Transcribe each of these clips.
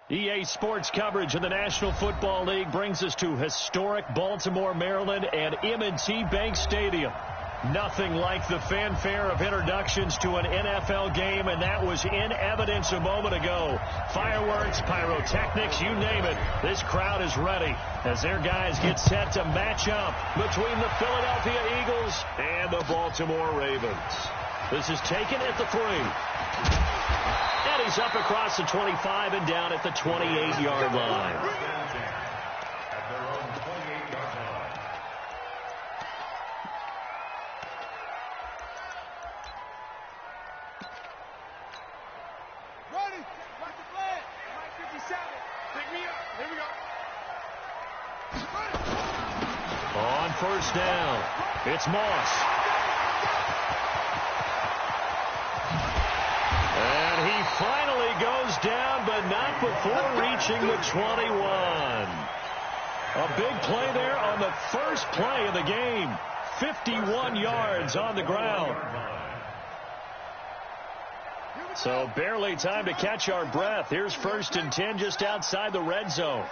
EA Sports coverage of the National Football League brings us to historic Baltimore, Maryland, and M&T Bank Stadium. Nothing like the fanfare of introductions to an NFL game, and that was in evidence a moment ago. Fireworks, pyrotechnics, you name it. This crowd is ready as their guys get set to match up between the Philadelphia Eagles and the Baltimore Ravens. This is taken at the 3. And he's up across the 25 and down at the 28-yard line. On first down, it's Moss. And he finally goes down, but not before reaching the 21. A big play there on the first play of the game. 51 yards on the ground. So barely time to catch our breath. Here's 1st and 10 just outside the red zone.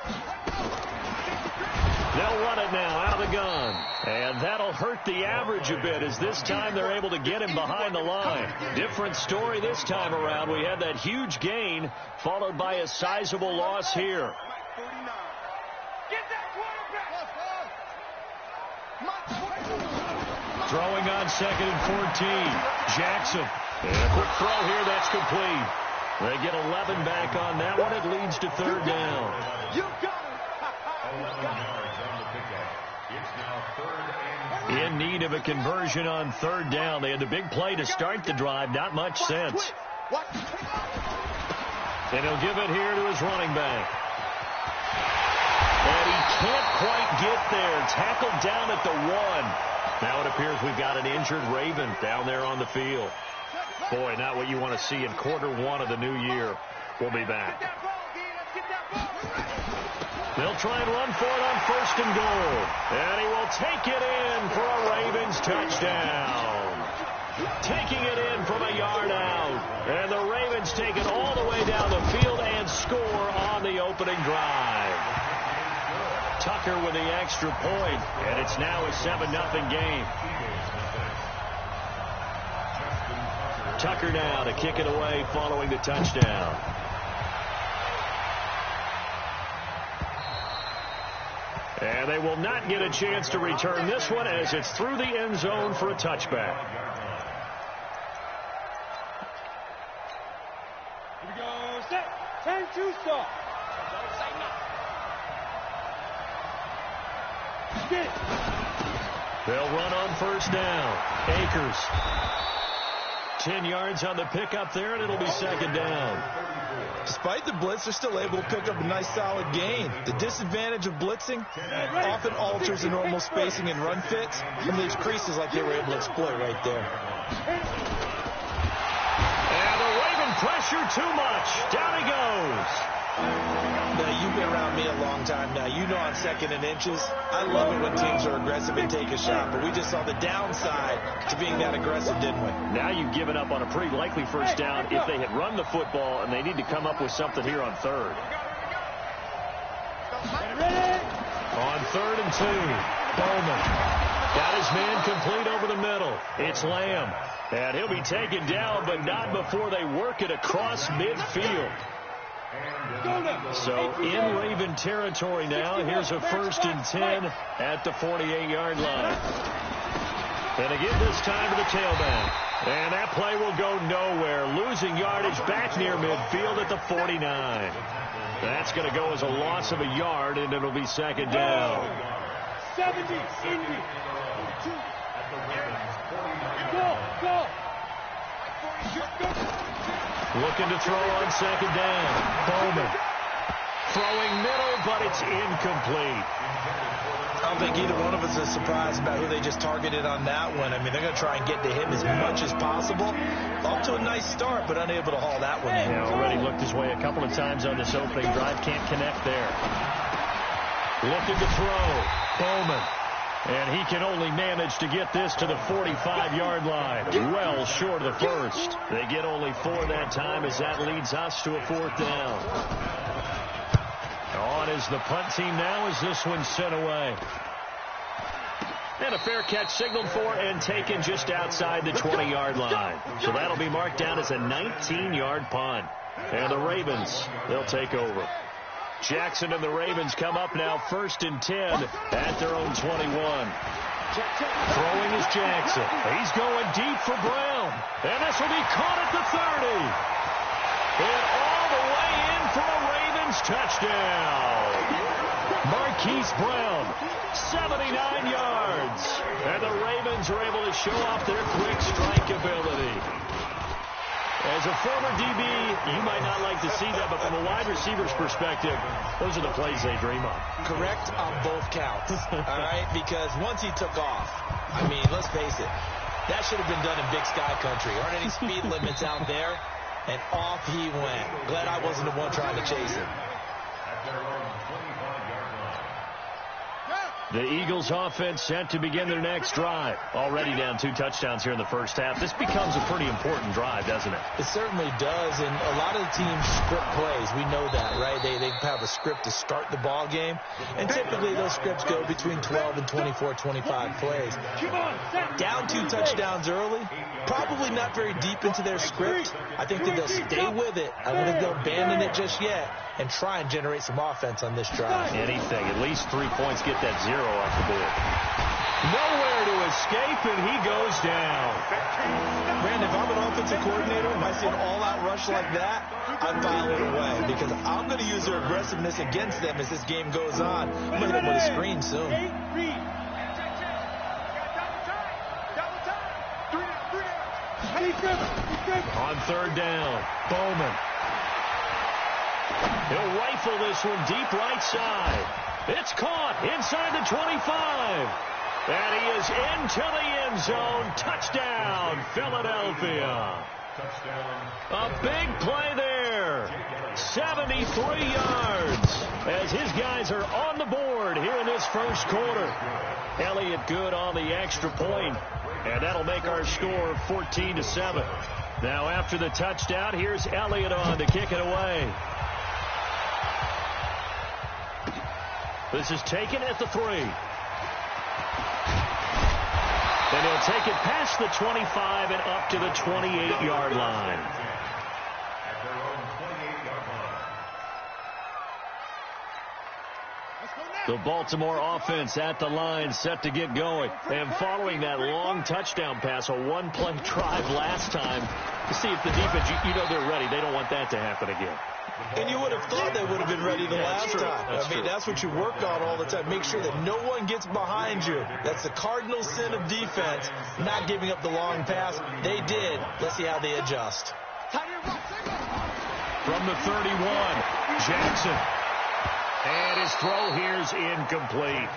They'll run it now out of the gun. And that'll hurt the average a bit as this time they're able to get him behind the line. Different story this time around. We had that huge gain followed by a sizable loss here. Throwing on 2nd and 14. Jackson. And a quick throw here. That's complete. They get 11 back on that one. It leads to 3rd down. In need of a conversion on 3rd down. They had the big play to start the drive. Not much sense. And he'll give it here to his running back. And he can't quite get there. Tackled down at the 1. Now it appears we've got an injured Raven down there on the field. Boy, not what you want to see in quarter 1 of the new year. We'll be back. They'll try and run for it on 1st and goal. And he will take it in for a Ravens touchdown. Taking it in from a yard out. And the Ravens take it all the way down the field and score on the opening drive. Tucker with the extra point. And it's now a 7-0 game. Tucker now to kick it away following the touchdown. And they will not get a chance to return this one as it's through the end zone for a touchback. Here we go. Set. 10-2 stop. They'll run on 1st down. Akers. 10 yards on the pickup there, and it'll be 2nd down. Despite the blitz, they're still able to pick up a nice solid gain. The disadvantage of blitzing often alters the normal spacing and run fits and leaves creases like they were able to exploit right there. And the Raven pressure too much. Down he goes. Now, you've been around me a long time now. You know on 2nd and inches, I love it when teams are aggressive and take a shot. But we just saw the downside to being that aggressive, didn't we? Now you've given up on a pretty likely 1st down if they had run the football, and they need to come up with something here on 3rd. On 3rd and 2, Bowman got his man complete over the middle. It's Lamb. And he'll be taken down, but not before they work it across midfield. So in Raven territory now. Here's a 1st and 10 at the 48-yard line. And again this time to the tailback. And that play will go nowhere. Losing yardage back near midfield at the 49. That's going to go as a loss of a yard, and it'll be 2nd down. 70. Go. Looking to throw on 2nd down. Bowman. Throwing middle, but it's incomplete. I don't think either one of us is surprised about who they just targeted on that one. I mean, they're going to try and get to him as much as possible. Off to a nice start, but unable to haul that one in. Yeah, already looked his way a couple of times on this opening drive. Can't connect there. Looking to throw. Bowman. And he can only manage to get this to the 45-yard line. Well short of the first. They get only 4 that time as that leads us to a 4th down. On is the punt team now as this one's sent away. And a fair catch signaled for and taken just outside the 20-yard line. So that'll be marked down as a 19-yard punt. And the Ravens, they'll take over. Jackson and the Ravens come up now 1st and 10 at their own 21. Throwing is Jackson. He's going deep for Brown. And this will be caught at the 30. And all the way in for a Ravens touchdown. Marquise Brown, 79 yards. And the Ravens are able to show off their quick strike ability. As a former DB, you might not like to see that, but from a wide receiver's perspective, those are the plays they dream of. Correct on both counts, all right? Because once he took off, I mean, let's face it, that should have been done in Big Sky Country. Aren't any speed limits out there? And off he went. Glad I wasn't the one trying to chase him. The Eagles offense set to begin their next drive. Already down 2 touchdowns here in the first half. This becomes a pretty important drive, doesn't it? It certainly does, and a lot of the teams script plays. We know that, right? They have a script to start the ball game, and typically those scripts go between 12 and 24, 25 plays. Down 2 touchdowns early, probably not very deep into their script. I think that they'll stay with it. I don't think they'll abandon it just yet and try and generate some offense on this drive. Anything, at least 3 points, get that 0 off the board. Nowhere to escape, and he goes down. Brandon, if I'm an offensive coordinator and I see an all-out rush like that, I file it away because I'm going to use their aggressiveness against them as this game goes on. I'm going to hit them with a screen soon. On 3rd down, Bowman. He'll rifle this one deep right side. It's caught inside the 25. And he is into the end zone. Touchdown, Philadelphia. A big play there. 73 yards as his guys are on the board here in this first quarter. Elliott good on the extra point, and that'll make our score 14-7. Now after the touchdown, here's Elliott on to kick it away. This is taken at the 3. And he'll take it past the 25 and up to the 28-yard line. The Baltimore offense at the line, set to get going. And following that long touchdown pass, a 1-play drive last time, to see if the defense, you know they're ready. They don't want that to happen again. And you would have thought they would have been ready the last time. That's what you work on all the time. Make sure that no one gets behind you. That's the cardinal sin of defense, not giving up the long pass. They did. Let's see how they adjust. From the 31, Jackson. And his throw here is incomplete.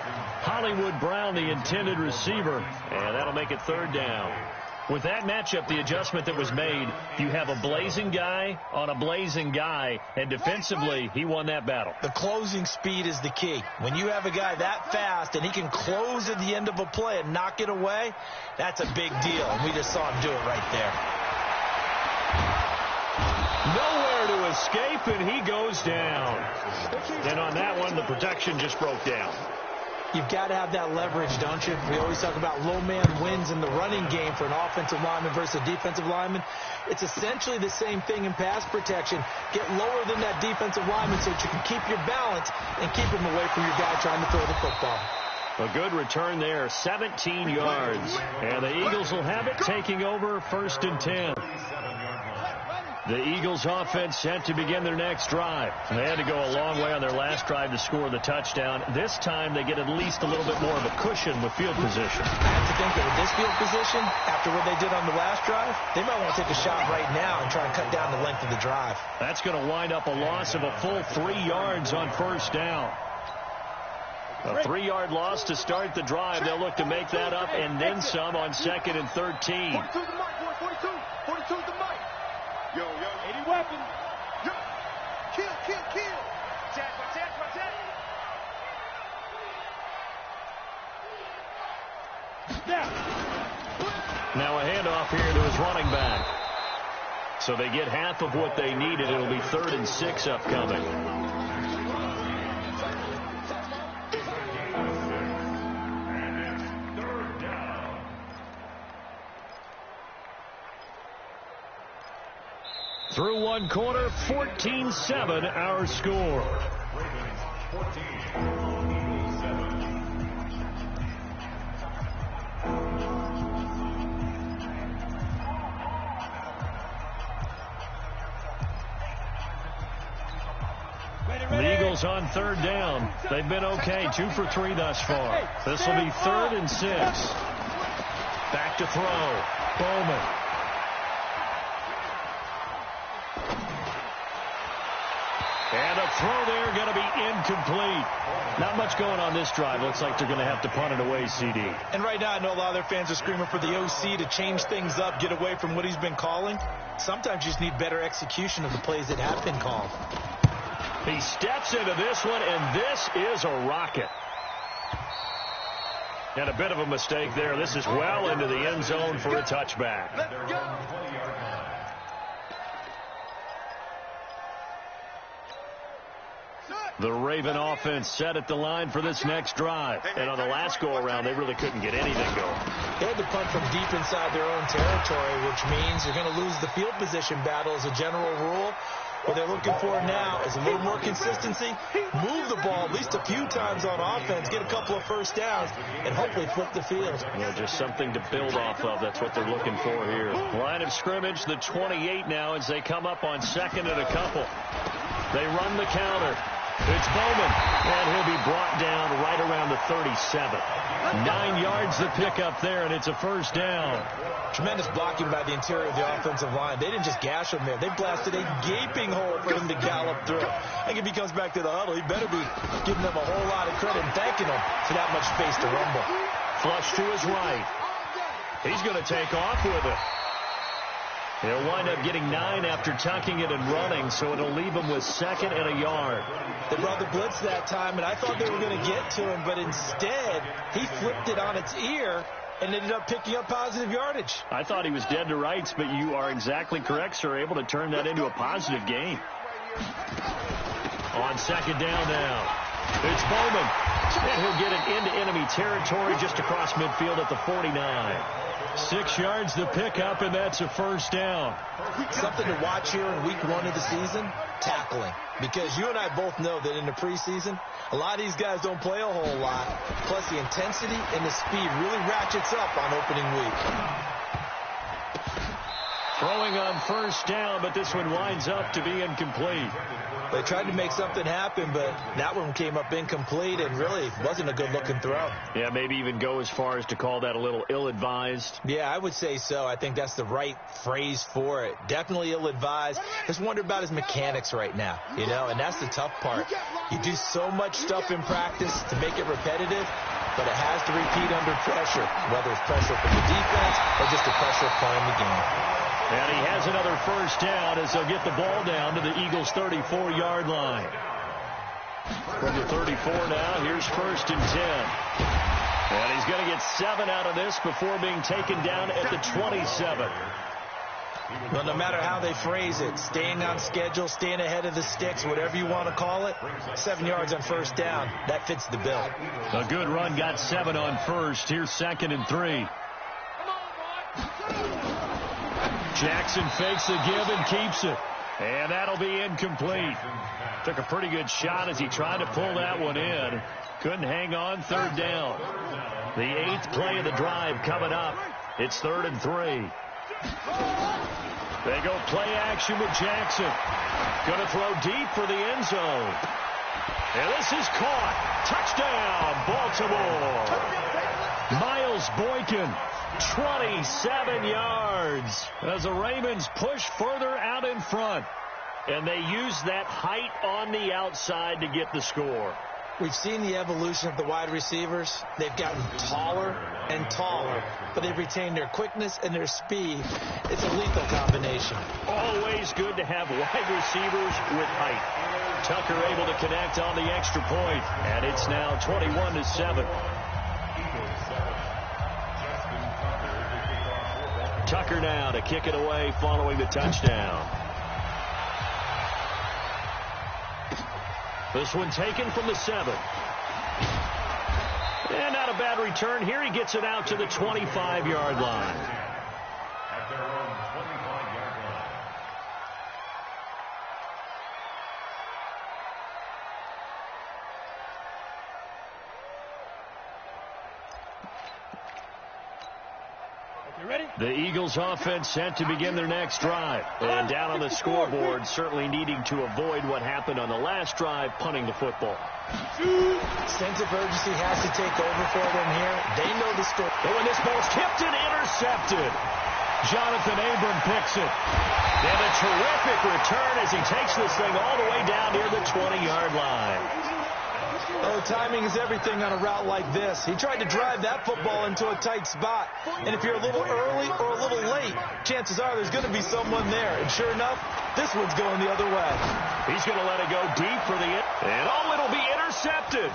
Hollywood Brown, the intended receiver. And that'll make it 3rd down. With that matchup, the adjustment that was made, you have a blazing guy on a blazing guy, and defensively, he won that battle. The closing speed is the key. When you have a guy that fast and he can close at the end of a play and knock it away, that's a big deal, and we just saw him do it right there. Nowhere to escape, and he goes down. And on that one, the protection just broke down. You've got to have that leverage, don't you? We always talk about low man wins in the running game for an offensive lineman versus a defensive lineman. It's essentially the same thing in pass protection. Get lower than that defensive lineman so that you can keep your balance and keep him away from your guy trying to throw the football. A good return there, 17 yards. And the Eagles will have it, taking over 1st and 10. The Eagles offense set to begin their next drive. They had to go a long way on their last drive to score the touchdown. This time they get at least a little bit more of a cushion with field position. I have to think that with this field position, after what they did on the last drive, they might want to take a shot right now and try and cut down the length of the drive. That's going to wind up a loss of a full 3 yards on 1st down. A 3-yard loss to start the drive. They'll look to make that up and then some on 2nd and 13. 42 the mic, boy. 42 the mic. Yo, 80 weapon. Yo. Kill. Attack. Now a handoff here to his running back. So they get half of what they needed. It'll be 3rd and 6 upcoming. Through one quarter, 14-7 our score. The Eagles on 3rd down. They've been okay, 2 for 3 thus far. This will be 3rd and 6. Back to throw. Bowman. And a throw there going to be incomplete. Not much going on this drive. Looks like they're going to have to punt it away, CD. And right now I know a lot of their fans are screaming for the OC to change things up, get away from what he's been calling. Sometimes you just need better execution of the plays that have been called. He steps into this one, and this is a rocket. And a bit of a mistake there. This is well into the end zone for a touchback. Let's go. The Raven offense set at the line for this next drive. And on the last go-around, they really couldn't get anything going. They had to punt from deep inside their own territory, which means you're going to lose the field position battle as a general rule. What they're looking for now is a little more consistency, move the ball at least a few times on offense, get a couple of first downs, and hopefully flip the field. Well, just something to build off of. That's what they're looking for here. Line of scrimmage, the 28 now as they come up on 2nd and a couple. They run the counter. It's Bowman, and he'll be brought down right around the 37. 9 yards the pickup there, and it's a first down. Tremendous blocking by the interior of the offensive line. They didn't just gash him there. They blasted a gaping hole for him to gallop through. I think if he comes back to the huddle, he better be giving them a whole lot of credit and thanking them for that much space to rumble. Flush to his right. He's going to take off with it. They'll wind up getting 9 after tucking it and running, so it'll leave them with 2nd and a yard. They brought the blitz that time, and I thought they were going to get to him, but instead, he flipped it on its ear and ended up picking up positive yardage. I thought he was dead to rights, but you are exactly correct, sir. Able to turn that into a positive gain. On 2nd down now. It's Bowman. And he'll get it into enemy territory just across midfield at the 49. 6 yards the pickup, and that's a first down. Something to watch here in week 1 of the season, tackling. Because you and I both know that in the preseason, a lot of these guys don't play a whole lot. Plus the intensity and the speed really ratchets up on opening week. Throwing on first down, but this one winds up to be incomplete. They tried to make something happen, but that one came up incomplete and really wasn't a good-looking throw. Yeah, maybe even go as far as to call that a little ill-advised. Yeah, I would say so. I think that's the right phrase for it. Definitely ill-advised. Just wonder about his mechanics right now, you know, and that's the tough part. You do so much stuff in practice to make it repetitive, but it has to repeat under pressure, whether it's pressure from the defense or just the pressure of playing the game. And he has another first down as they'll get the ball down to the Eagles' 34-yard line. From the 34 now, here's 1st and 10. And he's going to get 7 out of this before being taken down at the 27. Well, no matter how they phrase it, staying on schedule, staying ahead of the sticks, whatever you want to call it, 7 yards on first down, that fits the bill. A good run, got 7 on first. Here's 2nd and 3. Jackson fakes the give and keeps it. And that'll be incomplete. Took a pretty good shot as he tried to pull that one in. Couldn't hang on. 3rd down. The 8th play of the drive coming up. It's 3rd and 3. They go play action with Jackson. Going to throw deep for the end zone. And this is caught. Touchdown, Baltimore. Miles Boykin. 27 yards as the Ravens push further out in front. And they use that height on the outside to get the score. We've seen the evolution of the wide receivers. They've gotten taller and taller, but they've retained their quickness and their speed. It's a lethal combination. Always good to have wide receivers with height. Tucker able to connect on the extra point, and it's now 21-7. Tucker now to kick it away following the touchdown. This one taken from the 7. And not a bad return here. He gets it out to the 25-yard line. At their own 25-yard line. The Eagles offense set to begin their next drive. And down on the scoreboard, certainly needing to avoid what happened on the last drive, punting the football. Sense of urgency has to take over for them here. They know the score. And when this ball's tipped and intercepted, Jonathan Abram picks it. And a terrific return as he takes this thing all the way down near the 20-yard line. Oh, timing is everything on a route like this. He tried to drive that football into a tight spot. And if you're a little early or a little late, chances are there's going to be someone there. And sure enough, this one's going the other way. He's going to let it go deep for the... And oh, it'll be intercepted.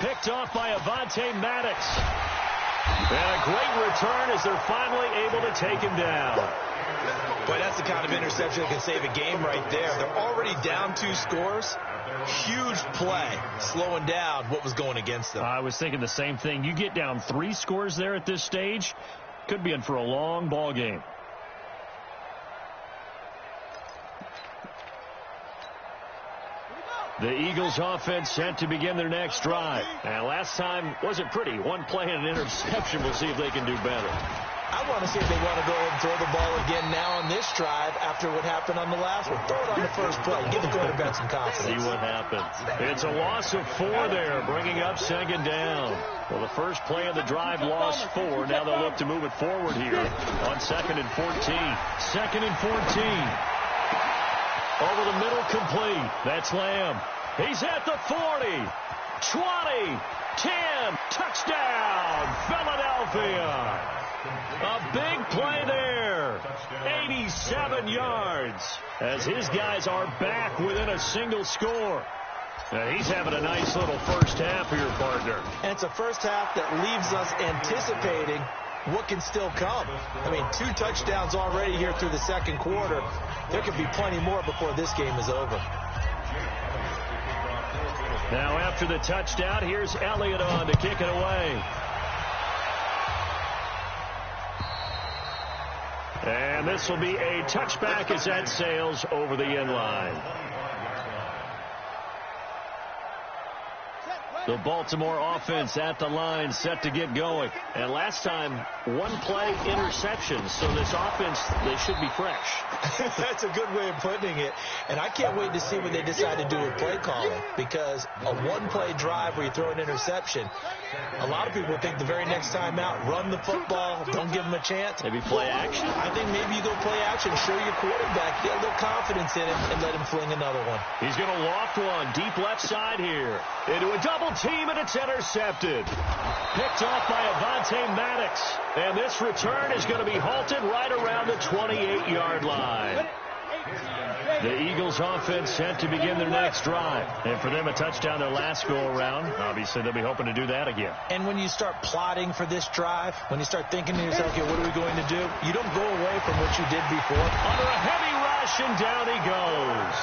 Picked off by Avonte Maddox. And a great return as they're finally able to take him down. Boy, that's the kind of interception that can save a game right there. They're already down 2 scores. Huge play, slowing down what was going against them. I was thinking the same thing. You get down 3 scores there at this stage, could be in for a long ball game. The Eagles offense set to begin their next drive. And last time wasn't pretty. 1 play and an interception. We'll see if they can do better. I want to see if they want to go ahead and throw the ball again now on this drive after what happened on the last one. Throw it on the first play. Give the quarterback some confidence. See what happens. It's a loss of 4 there, bringing up 2nd down. Well, the first play of the drive lost 4. Now they'll look to move it forward here on 2nd and 14. 2nd and 14. Over the middle, complete. That's Lamb. He's at the 40, 20, 10, touchdown, Philadelphia. A big play there, 87 yards, as his guys are back within a single score. Now he's having a nice little first half here, partner. And it's a first half that leaves us anticipating what can still come. I mean, 2 touchdowns already here through the second quarter. There could be plenty more before this game is over. Now after the touchdown, here's Elliott on to kick it away. And this will be a touchback as that sails over the end line. The Baltimore offense at the line, set to get going. And last time, 1 play interception. So this offense, they should be fresh. That's a good way of putting it. And I can't wait to see what they decide to do with play calling. Because a 1-play drive where you throw an interception, a lot of people think the very next time out, run the football, don't give them a chance. Maybe play action. I think maybe you go play action, show your quarterback, get a little confidence in him, and let him fling another one. He's going to loft one deep left side here. Into a double team, and it's intercepted. Picked off by Avonte Maddox. And this return is going to be halted right around the 28-yard line. The Eagles offense set to begin their next drive. And for them, a touchdown their last go-around. Obviously, they'll be hoping to do that again. And when you start plotting for this drive, when you start thinking to yourself, okay, what are we going to do? You don't go away from what you did before. Under a heavy rush, and down he goes.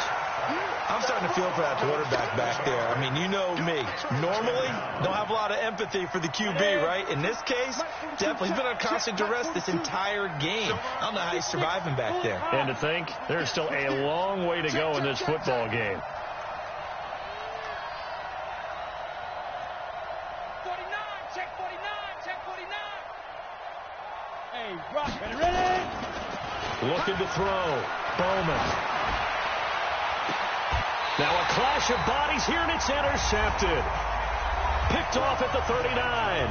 I'm starting to feel for that quarterback back there. I mean, you know me. Normally, don't have a lot of empathy for the QB, right? In this case, definitely. He's been on constant duress this entire game. I don't know how he's surviving back there. And to think, there's still a long way to go in this football game. 49, check 49, check 49. Hey, Rock, ready? Looking to throw. Bowman. Now a clash of bodies here, and it's intercepted. Picked off at the 39.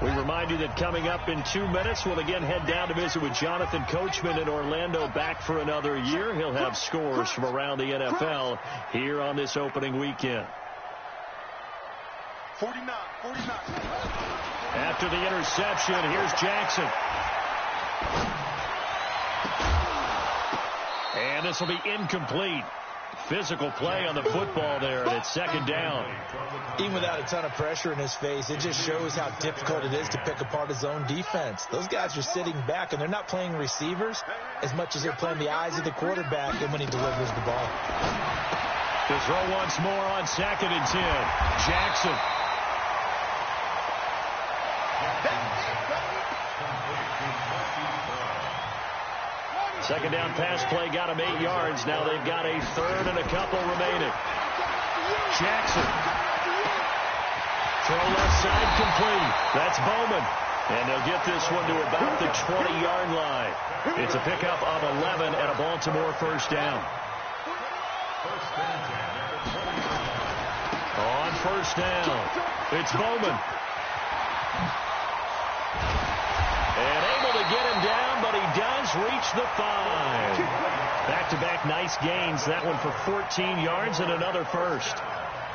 We remind you that coming up in 2 minutes, we'll again head down to visit with Jonathan Coachman in Orlando, back for another year. He'll have scores from around the NFL here on this opening weekend. 49. After the interception, here's Jackson. And this will be incomplete. Physical play on the football there, and it's second down. Even without a ton of pressure in his face, it just shows how difficult it is to pick apart his own defense. Those guys are sitting back, and they're not playing receivers as much as they're playing the eyes of the quarterback and when he delivers the ball. To throw once more on 2nd and 10. Jackson. Second down pass play got him 8 yards. Now they've got a third and a couple remaining. Jackson. Throw left side complete. That's Bowman. And they'll get this one to about the 20-yard line. It's a pickup of 11 and a Baltimore first down. On first down, it's Bowman. And able to get him down, but he does reach the 5. Back-to-back nice gains. That one for 14 yards and another first.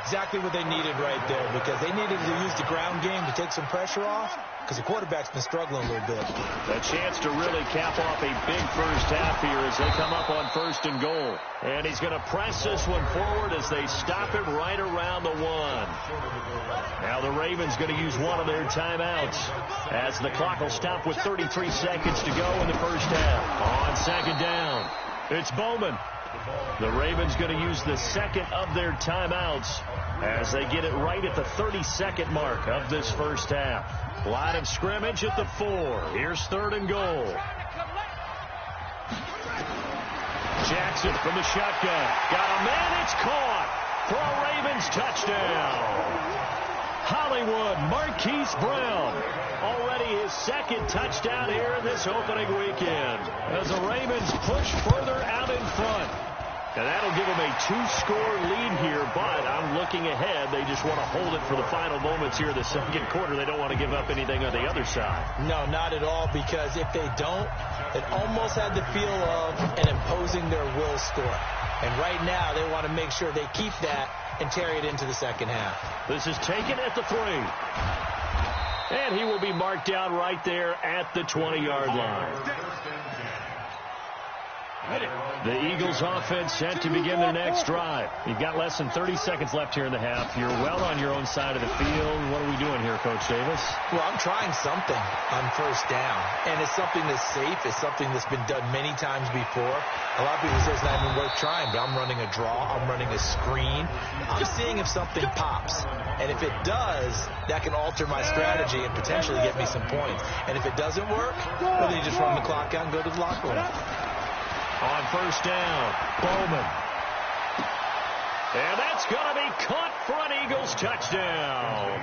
Exactly what they needed right there, because they needed to use the ground game to take some pressure off, because the quarterback's been struggling a little bit. A chance to really cap off a big first half here as they come up on 1st and goal. And he's going to press this one forward as they stop him right around the 1. Now the Ravens going to use one of their timeouts as the clock will stop with 33 seconds to go in the first half. On 2nd down, it's Bowman. The Ravens going to use the second of their timeouts as they get it right at the 32nd mark of this first half. Line of scrimmage at the 4. Here's 3rd and goal. Jackson from the shotgun. Got a man. It's caught for a Ravens touchdown. Hollywood Marquise Brown. Already his 2nd touchdown here in this opening weekend as the Ravens push further out in front. And that'll give them a 2-score lead here, but I'm looking ahead. They just want to hold it for the final moments here in the 2nd quarter. They don't want to give up anything on the other side. No, not at all, because if they don't, it almost had the feel of an imposing their will score. And right now, they want to make sure they keep that and carry it into the second half. This is taken at the 3. And he will be marked down right there at the 20-yard line. The Eagles offense set to begin their next drive. You've got less than 30 seconds left here in the half. You're well on your own side of the field. What are we doing here, Coach Davis? Well, I'm trying something on first down. And it's something that's safe. It's something that's been done many times before. A lot of people say it's not even worth trying, but I'm running a draw. I'm running a screen. I'm seeing if something pops. And if it does, that can alter my strategy and potentially get me some points. And if it doesn't work, well, then you just run the clock out and go to the locker room. On first down, Bowman. And that's going to be caught for an Eagles touchdown.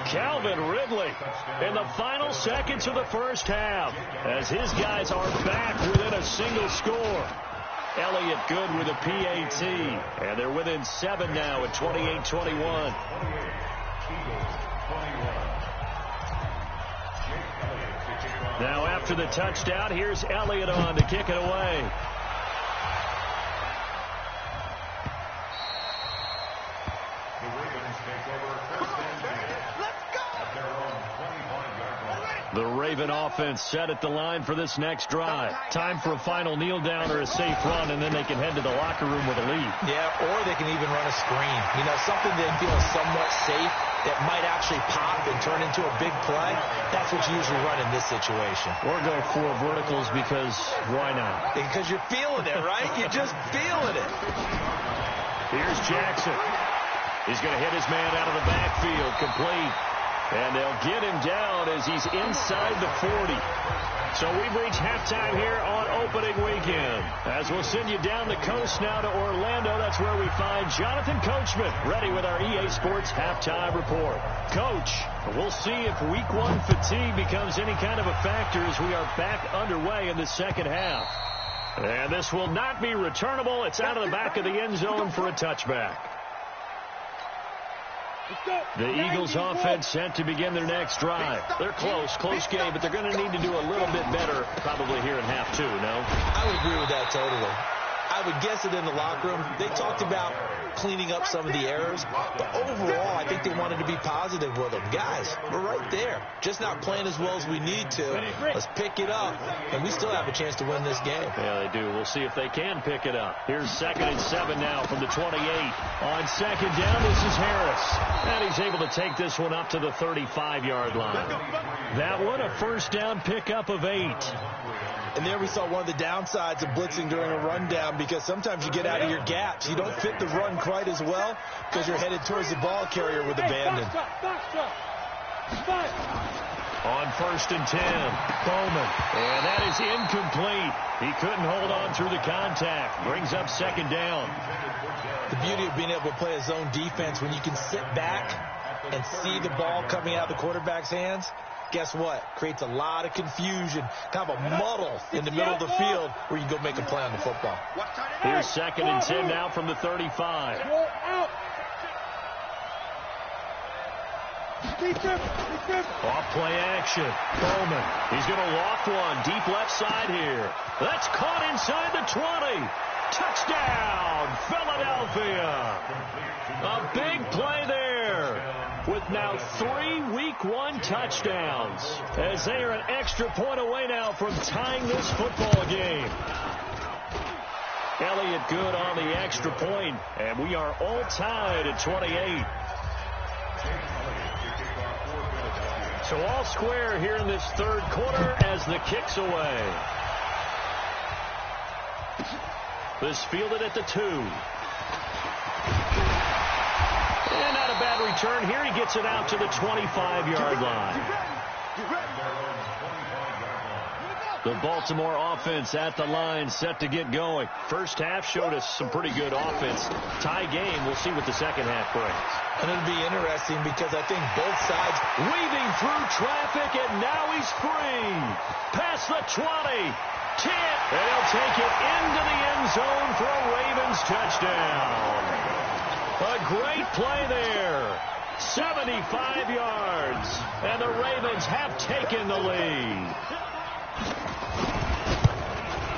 Calvin Ridley in the final seconds of the first half as his guys are back within a single score. Elliott good with a PAT. And they're within 7 now at 28-21. Now after the touchdown, here's Elliott on to kick it away. The Ravens take over 1st and 10 at their own 25-yard line. The Raven offense set at the line for this next drive. Time for a final kneel down or a safe run, and then they can head to the locker room with a lead. Yeah, or they can even run a screen. You know, something they feel is somewhat safe that might actually pop and turn into a big play. That's what you usually run in this situation. Or go for verticals because why not? Because you're feeling it, right? You're just feeling it. Here's Jackson. He's going to hit his man out of the backfield, complete. And they'll get him down as he's inside the 40. So we've reached halftime here on opening weekend. As we'll send you down the coast now to Orlando, that's where we find Jonathan Coachman ready with our EA Sports halftime report. Coach, we'll see if week 1 fatigue becomes any kind of a factor as we are back underway in the second half. And this will not be returnable. It's out of the back of the end zone for a touchback. The Eagles offense set to begin their next drive. They're close game, but they're going to need to do a little bit better probably here in half 2, no? I would agree with that totally. I would guess that in the locker room, they talked about cleaning up some of the errors. But overall, I think they wanted to be positive with them. Guys, we're right there. Just not playing as well as we need to. Let's pick it up, and we still have a chance to win this game. Yeah, they do. We'll see if they can pick it up. Here's 2nd and 7 now from the 28. On 2nd down, this is Harris. And he's able to take this one up to the 35-yard line. That one, a first down pickup of 8. And there we saw one of the downsides of blitzing during a rundown, because sometimes you get out of your gaps. You don't fit the run quite as well because you're headed towards the ball carrier with abandon. On 1st and 10, Bowman. And that is incomplete. He couldn't hold on through the contact. Brings up 2nd down. The beauty of being able to play a zone defense, when you can sit back and see the ball coming out of the quarterback's hands, guess what? Creates a lot of confusion, kind of a muddle in the middle of the field where you go make a play on the football. Here's 2nd and 10 now from the 35. Off play action. Bowman. He's going to loft one. Deep left side here. That's caught inside the 20. Touchdown, Philadelphia. A big play there. With now 3 Week 1 touchdowns, as they are an extra point away now from tying this football game. Elliott good on the extra point, and we are all tied at 28. So all square here in this 3rd quarter as the kick's away. This fielded at the 2. And not a bad return here. He gets it out to the 25-yard line. The Baltimore offense at the line, set to get going. First half showed us some pretty good offense. Tie game. We'll see what the second half brings. And it'll be interesting because I think both sides weaving through traffic, and now he's free. Past the 20. 10. And he'll take it into the end zone for a Ravens touchdown. A great play there. 75 yards. And the Ravens have taken the lead.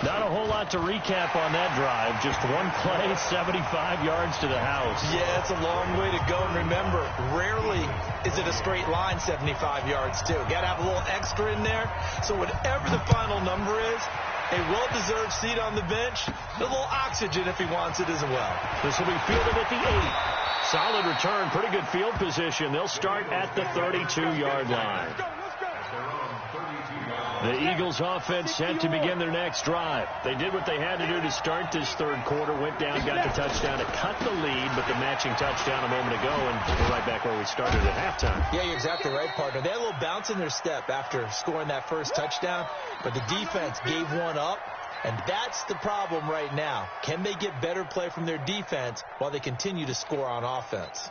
Not a whole lot to recap on that drive. Just one play, 75 yards to the house. Yeah, it's a long way to go. And remember, rarely is it a straight line 75 yards, too. Got to have a little extra in there. So whatever the final number is, a well-deserved seat on the bench, a little oxygen if he wants it as well. This will be fielded at the 8. Solid return, pretty good field position. They'll start at the 32-yard line. The Eagles offense set to begin their next drive. They did what they had to do to start this 3rd quarter, went down, got the touchdown to cut the lead, but the matching touchdown a moment ago, and we're right back where we started at halftime. Yeah, you're exactly right, partner. They had a little bounce in their step after scoring that first touchdown, but the defense gave one up, and that's the problem right now. Can they get better play from their defense while they continue to score on offense?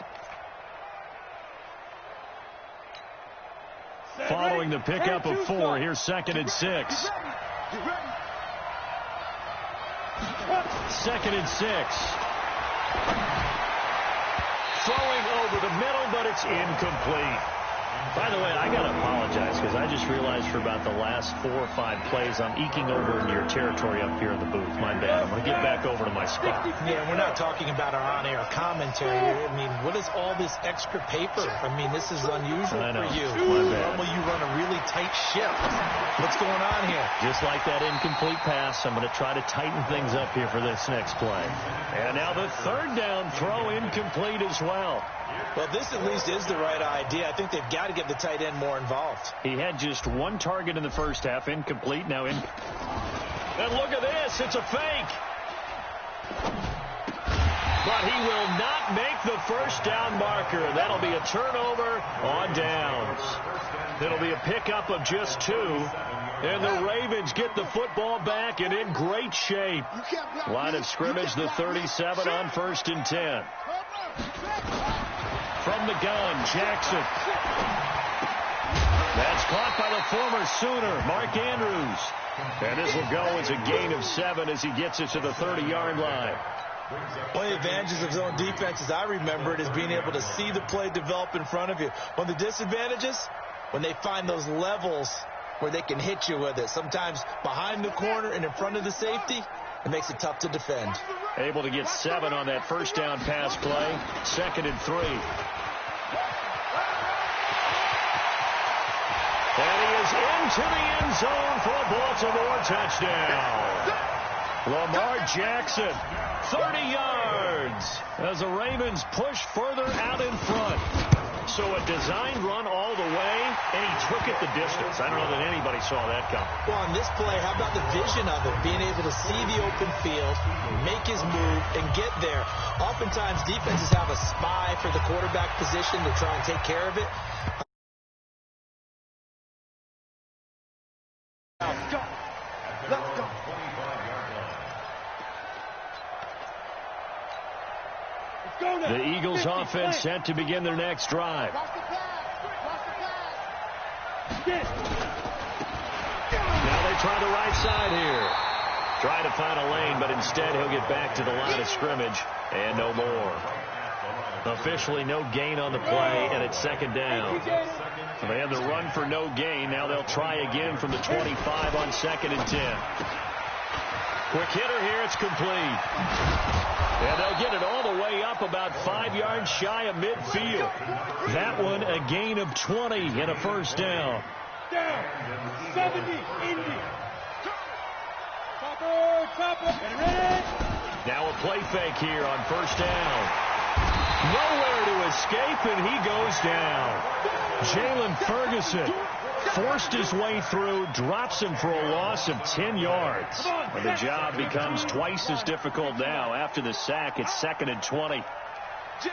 Following the pickup of 4, here's 2nd and 6. 2nd and 6. Throwing over the middle, but it's incomplete. By the way, I got to apologize because I just realized for about the last 4 or 5 plays I'm eking over into your territory up here in the booth. My bad. I'm going to get back over to my spot. Yeah, we're not talking about our on-air commentary. I mean, what is all this extra paper? I mean, this is unusual for you. Normally you run a really tight ship. What's going on here? Just like that incomplete pass, I'm going to try to tighten things up here for this next play. And now the 3rd down throw incomplete as well. Well, this at least is the right idea. I think they've got to get the tight end more involved. He had just 1 target in the first half, incomplete. Now in. And look at this. It's a fake. But he will not make the first down marker. That'll be a turnover on downs. It'll be a pickup of just 2. And the Ravens get the football back and in great shape. Line of scrimmage, the 37 on 1st and 10. From the gun, Jackson. That's caught by the former Sooner, Mark Andrews. And this will go as a gain of 7 as he gets it to the 30-yard line. One of the advantages of zone defense, as I remember it, is being able to see the play develop in front of you. One of the disadvantages, when they find those levels where they can hit you with it, sometimes behind the corner and in front of the safety, It makes it tough to defend. Able to get 7 on that first down pass play. 2nd and 3. And he is into the end zone for a Baltimore touchdown. Lamar Jackson, 30 yards, as the Ravens push further out in front. So a designed run all the way, and he took it the distance. I don't know that anybody saw that coming. Well, on this play, how about the vision of it? Being able to see the open field, make his move, and get there. Oftentimes, defenses have a spy for the quarterback position to try and take care of it. Let's go. Let's go. The Eagles offense set to begin their next drive. Watch the flag. Watch the flag. Now they try the right side here. Try to find a lane, but instead he'll get back to the line of scrimmage and no more. Officially no gain on the play, and it's 2nd down. So they had the run for no gain. Now they'll try again from the 25 on 2nd and 10. Quick hitter here. It's complete. And they'll get it all the way up about 5 yards shy of midfield. That one a gain of 20 and a first down. Down. 70. Indy. Chopper. Get ready. Now a play fake here on first down. Nowhere to escape, and he goes down. Jalen Ferguson forced his way through, drops him for a loss of 10 yards. And the job becomes twice as difficult now. After the sack, it's 2nd and 20.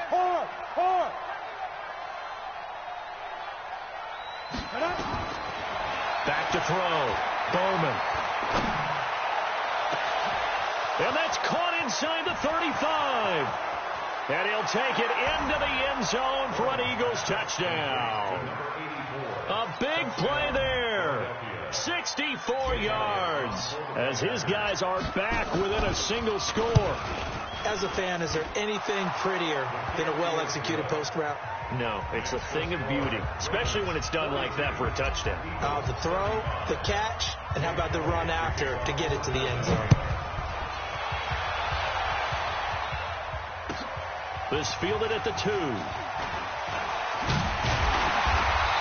Hard. Back to throw. Bowman. And that's caught inside the 35. And he'll take it into the end zone for an Eagles touchdown. A big play there. 64 yards as his guys are back within a single score. As a fan, is there anything prettier than a well-executed post route? No, it's a thing of beauty, especially when it's done like that for a touchdown. The throw, the catch, and how about the run after to get it to the end zone? This fielded at the 2.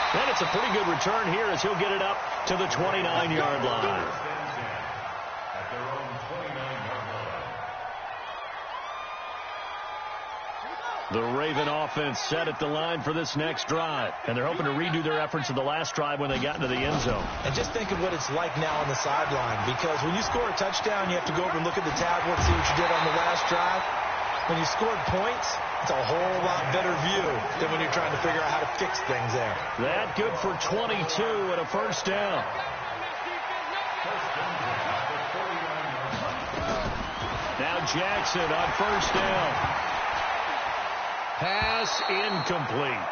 And it's a pretty good return here as he'll get it up to the 29-yard line. The Raven offense set at the line for this next drive. And they're hoping to redo their efforts of the last drive when they got into the end zone. And just think of what it's like now on the sideline. Because when you score a touchdown, you have to go over and look at the tablet, see what you did on the last drive. When you scored points, it's a whole lot better view than when you're trying to figure out how to fix things there. That good for 22 and a first down. Now Jackson on first down. Pass incomplete.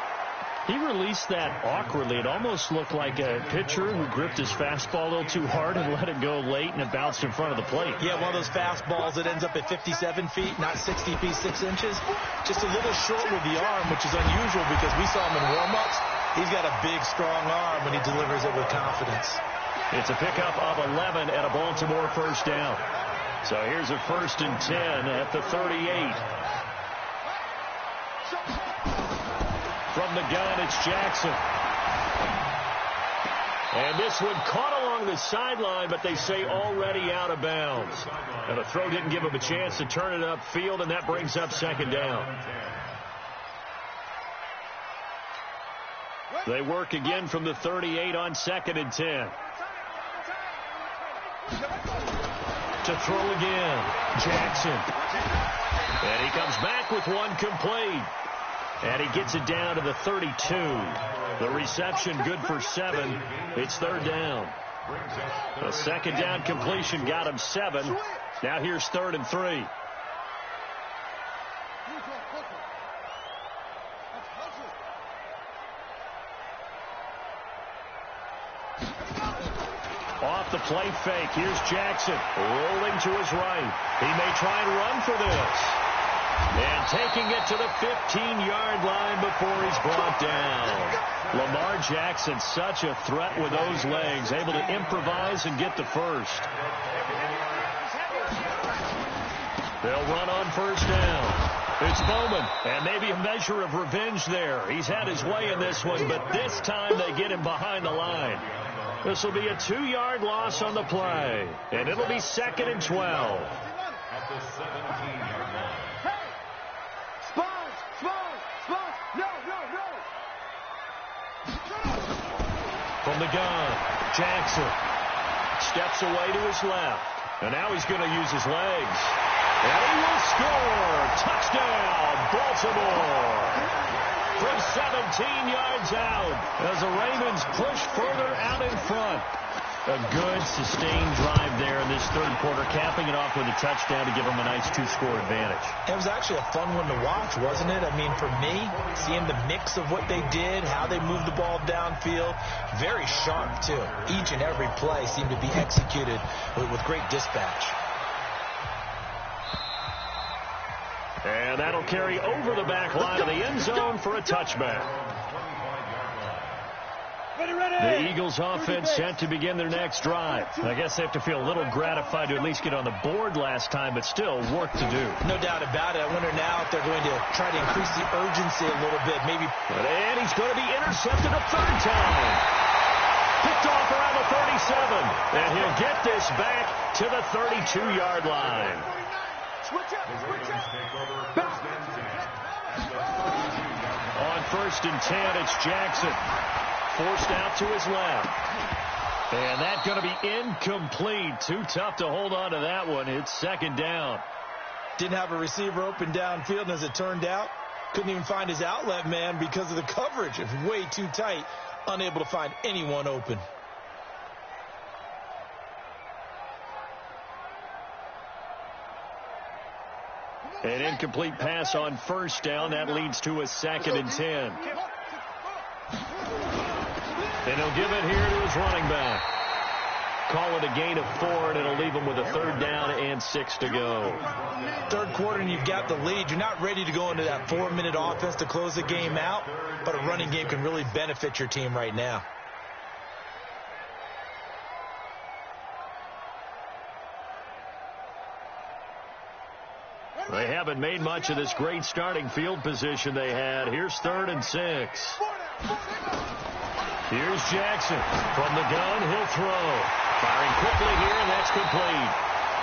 He released that awkwardly. It almost looked like a pitcher who gripped his fastball a little too hard and let it go late, and it bounced in front of the plate. Yeah, one of those fastballs that ends up at 57 feet, not 60 feet, 6 inches. Just a little short with the arm, which is unusual because we saw him in warm-ups. He's got a big, strong arm when he delivers it with confidence. It's a pickup of 11 and a Baltimore first down. So here's a 1st and 10 at the 38. From the gun, it's Jackson. And this one caught along the sideline, but they say already out of bounds. And the throw didn't give him a chance to turn it upfield, and that brings up 2nd down. They work again from the 38 on 2nd and 10. To throw again, Jackson. And he comes back with one complete. And he gets it down to the 32. The reception good for 7. It's 3rd down. The 2nd down completion got him 7. Now here's 3rd and 3. Off the play fake. Here's Jackson rolling to his right. He may try and run for this. And taking it to the 15-yard line before he's brought down. Lamar Jackson, such a threat with those legs, able to improvise and get the first. They'll run on first down. It's Bowman, and maybe a measure of revenge there. He's had his way in this one, but this time they get him behind the line. This will be a 2-yard loss on the play, and it'll be 2nd and 12. At the 17-yard line. Hey! Sponge! No! From the gun, Jackson steps away to his left, and now he's going to use his legs. And he will score! Touchdown, Baltimore! From 17 yards out as the Ravens push further out in front. A good, sustained drive there in this third quarter, capping it off with a touchdown to give them a nice 2-score advantage. It was actually a fun one to watch, wasn't it? I mean, for me, seeing the mix of what they did, how they moved the ball downfield, very sharp, too. Each and every play seemed to be executed with great dispatch. And that'll carry over the back line of the end zone for a touchback. The Eagles offense set to begin their next drive. I guess they have to feel a little gratified to at least get on the board last time, but still work to do. No doubt about it. I wonder now if they're going to try to increase the urgency a little bit. Maybe. And he's going to be intercepted a third time. Picked off around the 37. And he'll get this back to the 32-yard line. Switch up! On 1st and 10, it's Jackson. Forced out to his left. And that's going to be incomplete. Too tough to hold on to that one. It's 2nd down. Didn't have a receiver open downfield, and as it turned out, couldn't even find his outlet man because of the coverage. It was way too tight, unable to find anyone open. An incomplete pass on 1st down. That leads to a 2nd and 10. And he'll give it here to his running back. Call it a gain of 4, and it'll leave him with a 3rd down and 6 to go. Third quarter, and you've got the lead. You're not ready to go into that 4-minute offense to close the game out, but a running game can really benefit your team right now. They haven't made much of this great starting field position they had. Here's 3rd and 6. Here's Jackson. From the gun, he'll throw. Firing quickly here, and that's complete.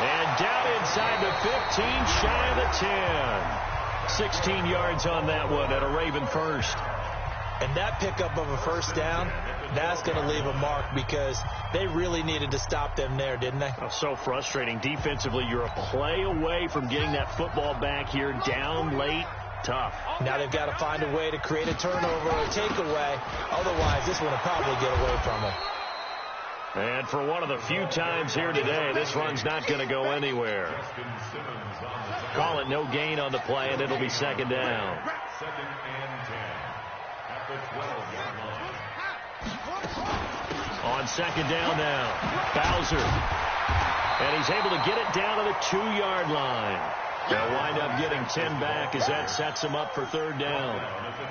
And down inside the 15, shy of the 10. 16 yards on that one at a Raven first. And that pickup of a 1st down, that's going to leave a mark because they really needed to stop them there, didn't they? Oh, so frustrating. Defensively, you're a play away from getting that football back here, down late. Tough. Now they've got to find a way to create a turnover or a takeaway. Otherwise, this one will probably get away from them. And for one of the few times here today, this run's not going to go anywhere. Call it no gain on the play, and it'll be 2nd down. 2nd and 10 at the 12-yard line. On 2nd down now, Bowser. And he's able to get it down to the 2-yard line. They'll wind up getting 10 back as that sets them up for 3rd down.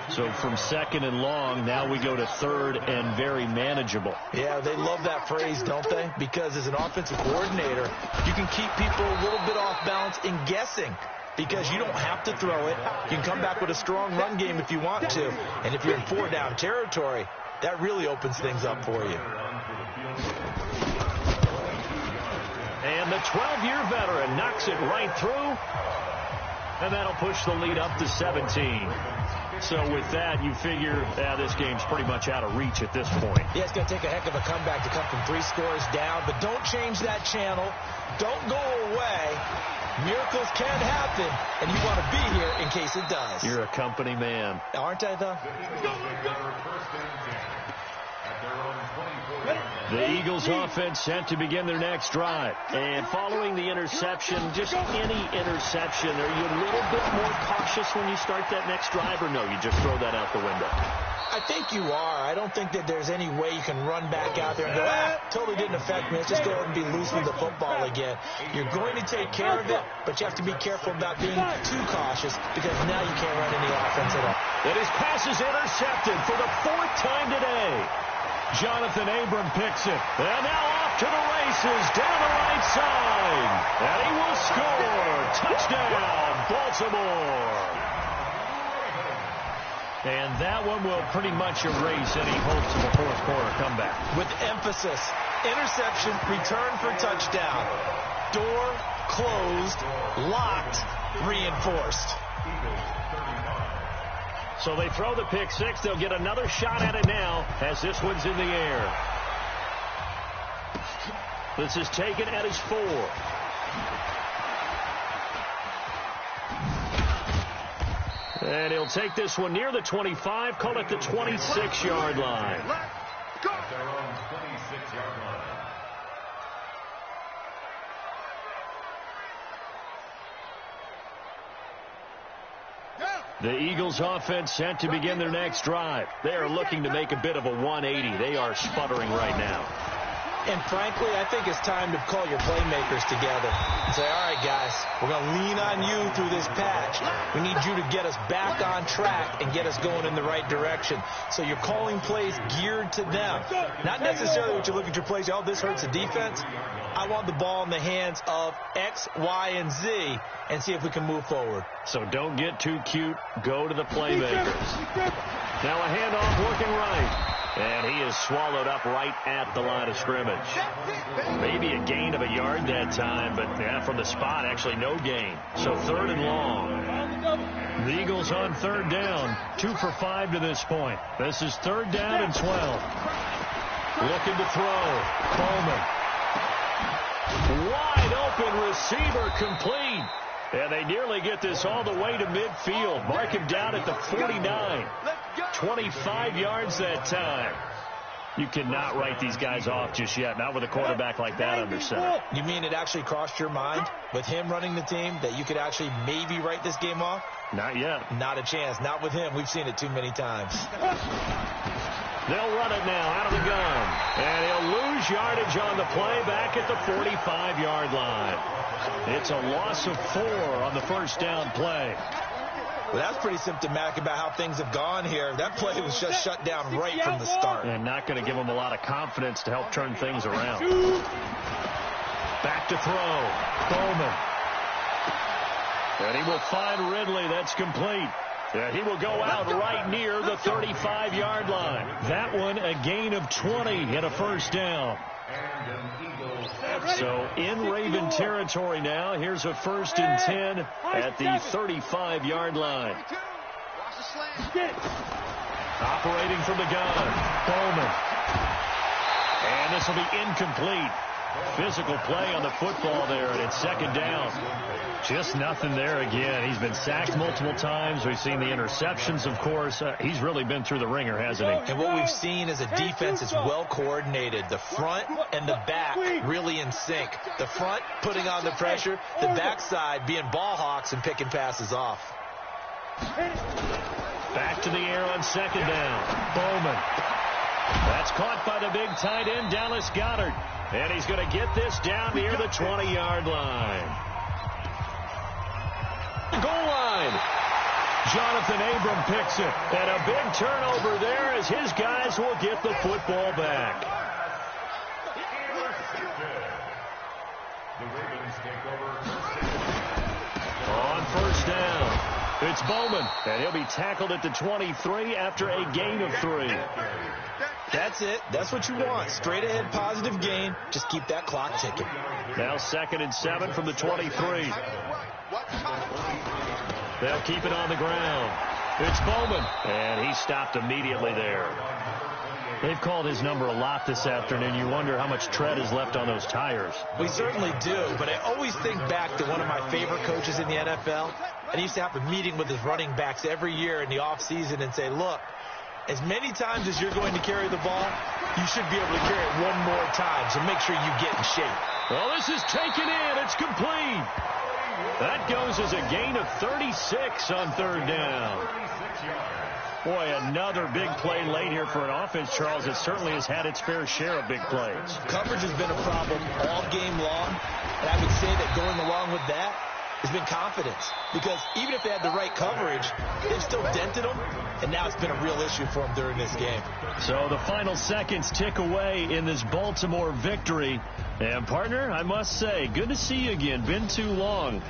So from 2nd and long, now we go to 3rd and very manageable. Yeah, they love that phrase, don't they? Because as an offensive coordinator, you can keep people a little bit off balance in guessing. Because you don't have to throw it. You can come back with a strong run game if you want to. And if you're in 4-down territory, that really opens things up for you. And the 12-year veteran knocks it right through. And that'll push the lead up to 17. So with that, you figure this game's pretty much out of reach at this point. Yeah, it's going to take a heck of a comeback to come from 3 scores down. But don't change that channel. Don't go away. Miracles can happen, and you want to be here in case it does. You're a company man. Aren't I, though? The Eagles offense set to begin their next drive. And following the interception, just any interception, are you a little bit more cautious when you start that next drive, or no, you just throw that out the window? I think you are. I don't think that there's any way you can run back out there and go, totally didn't affect me. Let's just go ahead and be loose with the football again. You're going to take care of it, but you have to be careful about being too cautious because now you can't run any offense at all. And his pass is intercepted for the 4th time today. Jonathan Abram picks it. And now off to the races down the right side. And he will score. Touchdown, Baltimore. And that one will pretty much erase any hopes of a fourth quarter comeback. With emphasis, interception, return for touchdown. Door closed, locked, reinforced. So they throw the pick six. They'll get another shot at it now as this one's in the air. This is taken at his 4. And he'll take this one near the 25, call it the 26-yard line. At their own 26-yard line. The Eagles offense set to begin their next drive. They are looking to make a bit of a 180. They are sputtering right now. And frankly, I think it's time to call your playmakers together and say, all right, guys, we're going to lean on you through this patch. We need you to get us back on track and get us going in the right direction. So you're calling plays geared to them. Not necessarily what you look at your plays, oh, this hurts the defense. I want the ball in the hands of X, Y, and Z and see if we can move forward. So don't get too cute. Go to the playmakers. Now a handoff working right. And he is swallowed up right at the line of scrimmage. Maybe a gain of a yard that time, but yeah, from the spot, actually no gain. So 3rd and long. The Eagles on 3rd down, 2 for 5 to this point. This is 3rd down and 12. Looking to throw. Coleman. Wide open receiver, complete. And they nearly get this all the way to midfield. Mark him down at the 49. 25 yards that time. You cannot write these guys off just yet, not with a quarterback like that under center. You mean it actually crossed your mind with him running the team that you could actually maybe write this game off? Not yet. Not a chance. Not with him. We've seen it too many times. They'll run it now out of the gun. And he'll lose yardage on the play back at the 45-yard line. It's a loss of 4 on the first down play. Well, that's pretty symptomatic about how things have gone here. That play was just shut down right from the start. And not going to give them a lot of confidence to help turn things around. Back to throw. Coleman. And he will find Ridley. That's complete. And he will go out right near the 35-yard line. That one a gain of 20 and a first down. So in Raven territory now. Here's a 1st and 10 at the 35-yard line. Operating from the gun. Bowman. And this will be incomplete. Physical play on the football there, and it's 2nd down. Just nothing there again. He's been sacked multiple times. We've seen the interceptions, of course. He's really been through the ringer, hasn't he? And what we've seen is a defense that's well coordinated. The front and the back really in sync. The front putting on the pressure, the backside being ball hawks and picking passes off. Back to the air on 2nd down. Bowman. That's caught by the big tight end, Dallas Goedert. And he's going to get this down near the 20-yard line. Goal line. Jonathan Abram picks it. And a big turnover there as his guys will get the football back. The Ravens take over. On 1st down, it's Bowman. And he'll be tackled at the 23 after a gain of 3. That's it. That's what you want. Straight ahead positive gain. Just keep that clock ticking. Now 2nd and 7 from the 23. They'll keep it on the ground. It's Bowman. And he stopped immediately there. They've called his number a lot this afternoon. You wonder how much tread is left on those tires. We certainly do, but I always think back to one of my favorite coaches in the NFL. And he used to have a meeting with his running backs every year in the offseason and say, look, as many times as you're going to carry the ball, you should be able to carry it one more time, so make sure you get in shape. Well, this is taken in. It's complete. That goes as a gain of 36 on 3rd down. Boy, another big play late here for an offense, Charles, that certainly has had its fair share of big plays. Coverage has been a problem all game long, and I would say that going along with that, has been confidence. Because even if they had the right coverage, they've still dented them, and now it's been a real issue for them during this game. So the final seconds tick away in this Baltimore victory. And, partner, I must say, good to see you again. Been too long.